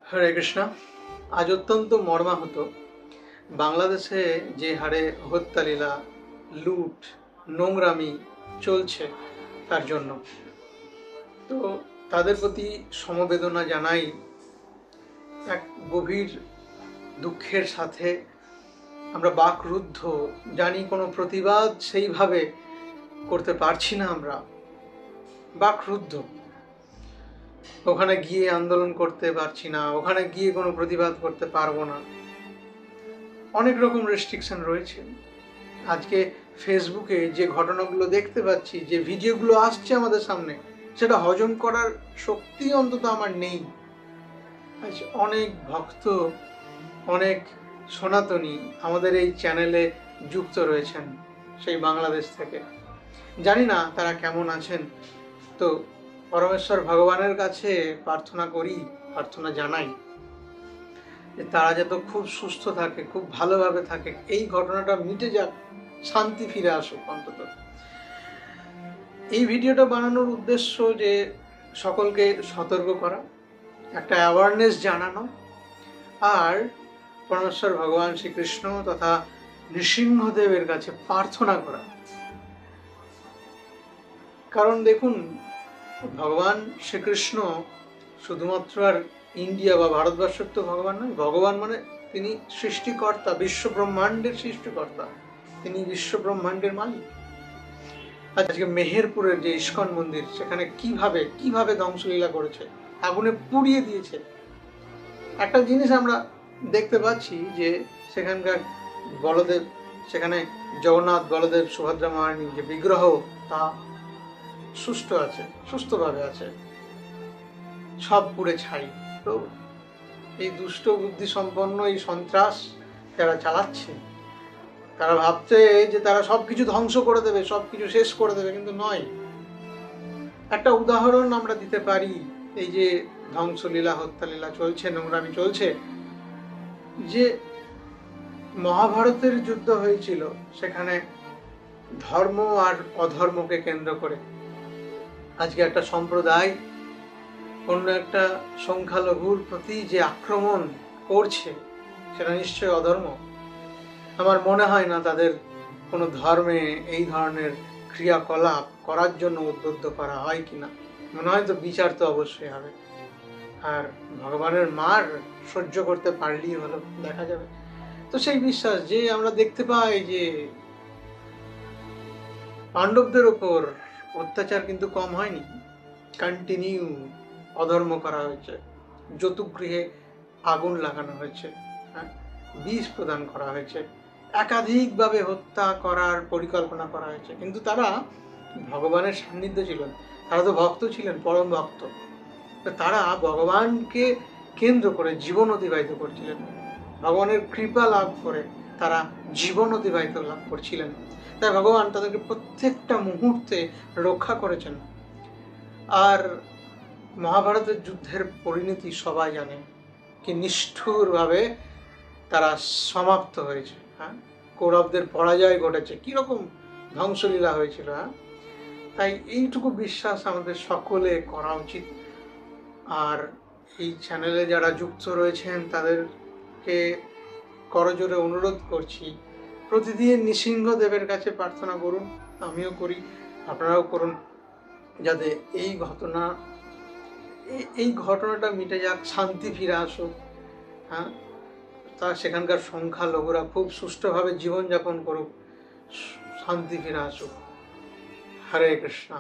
হরে কৃষ্ণ। আজ অত্যন্ত মর্মাহত বাংলাদেশে যে হারে হত্যালীলা, লুট, নোংরামি চলছে তার জন্য তো তাদের প্রতি সমবেদনা জানাই। এক গভীর দুঃখের সাথে আমরা বাকরুদ্ধ, জানি কোনো প্রতিবাদ সেইভাবে করতে পারছি না। আমরা বাকরুদ্ধ, ওখানে গিয়ে আন্দোলন করতে পারছি না, ওখানে গিয়ে কোনো প্রতিবাদ করতে পারবো না। অনেক রকম রেস্ট্রিকশন রয়েছে। আজকে ফেসবুকে যে ঘটনাগুলো দেখতে পাচ্ছি, যে ভিডিওগুলো আসছে আমাদের সামনে, সেটা হজম করার শক্তি অন্তত আমার নেই। আজ অনেক ভক্ত, অনেক সনাতনী আমাদের এই চ্যানেলে যুক্ত রয়েছেন সেই বাংলাদেশ থেকে। জানি না তারা কেমন আছেন। তো পরমেশ্বর ভগবানের কাছে প্রার্থনা করি, প্রার্থনা জানাই যে তারা যাতে খুব সুস্থ থাকে, খুব ভালোভাবে থাকে, এই ঘটনাটা মিটে যাক, শান্তি ফিরে আসুক অন্তত। এই ভিডিওটা বানানোর উদ্দেশ্য যে সকলকে সতর্ক করা, একটা অ্যাওয়ারনেস জানানো, আর পরমেশ্বর ভগবান শ্রীকৃষ্ণ তথা নৃসিংহদেবের কাছে প্রার্থনা করা। কারণ দেখুন, ভগবান শ্রীকৃষ্ণ শুধুমাত্র আর ইন্ডিয়া বা ভারতবর্ষের তো ভগবান নয়। ভগবান মানে তিনি সৃষ্টিকর্তা, বিশ্ব ব্রহ্মাণ্ডের সৃষ্টিকর্তা, তিনি বিশ্ব ব্রহ্মাণ্ডের মালিক। আজকে মেহেরপুরের যে ইস্কন মন্দির, সেখানে কিভাবে ধ্বংসলীলা করেছে, আগুনে পুড়িয়ে দিয়েছে। একটা জিনিস আমরা দেখতে পাচ্ছি যে সেখানকার বলদেব, সেখানে জগন্নাথ বলদেব সুভদ্রা মহারানীর যে বিগ্রহ, তা সুস্থভাবে আছে, সব পুড়ে ছাই। তো এই দুষ্ট বুদ্ধি সম্পন্ন এই সন্ত্রাস যারা চালাচ্ছে, তারা ভাবছে যে তারা সবকিছু ধ্বংস করে দেবে, সবকিছু শেষ করে দেবে, কিন্তু নয়। একটা উদাহরণ আমরা দিতে পারি। এই যে ধ্বংসলীলা, হত্যালীলা চলছে, নোংরামি চলছে, যে মহাভারতের যুদ্ধ হয়েছিল, সেখানে ধর্ম আর অধর্মকে কেন্দ্র করে আজকে একটা সম্প্রদায় অন্য একটা সংখ্যালঘুর প্রতি যে আক্রমণ করছে, সেটা নিশ্চয় অধর্ম। আমার মনে হয় না তাদের কোনো ধর্মে এই ধরনের ক্রিয়াকলাপ করার জন্য উদ্বুদ্ধ করা হয় কিনা। মনে হয় তো বিচার তো অবশ্যই হবে, আর ভগবানের মার সহ্য করতে পারলেই হলো, দেখা যাবে। তো সেই বিশ্বাস যে আমরা দেখতে পাই যে পাণ্ডবদের ওপর অত্যাচার কিন্তু কম হয়নি, কন্টিনিউ অধর্ম করা হয়েছে, যতুগৃহে আগুন লাগানো হয়েছে, বিষ প্রদান করা হয়েছে, একাধিকভাবে হত্যা করার পরিকল্পনা করা হয়েছে। কিন্তু তারা ভগবানের সান্নিধ্য ছিলেন, তারা তো ভক্ত ছিলেন, পরম ভক্ত। তারা ভগবানকে কেন্দ্র করে জীবন অতিবাহিত করছিলেন, ভগবানের কৃপা লাভ করে তারা জীবন অতিবাহিত লাভ করছিলেন। তাই ভগবান তাদেরকে প্রত্যেকটা মুহূর্তে রক্ষা করেছেন। আর মহাভারতের যুদ্ধের পরিণতি সবাই জানে, কি নিষ্ঠুরভাবে তারা সমাপ্ত হয়েছে। কৌরবদের পরাজয় ঘটেছে, কিরকম ধ্বংসলীলা হয়েছিল। তাই এইটুকু বিশ্বাস আমাদের সকলে করা উচিত। আর এই চ্যানেলে যারা যুক্ত রয়েছেন তাদেরকে করজোরে অনুরোধ করছি, প্রতিদিন নৃসিংহদেবের কাছে প্রার্থনা করুন, আমিও করি, আপনারাও করুন, যাতে এই ঘটনাটা মিটে যাক, শান্তি ফিরে আসুক। তা সেখানকার সংখ্যালঘুরা খুব সুষ্ঠুভাবে জীবনযাপন করুক, শান্তি ফিরে আসুক। হরে কৃষ্ণ।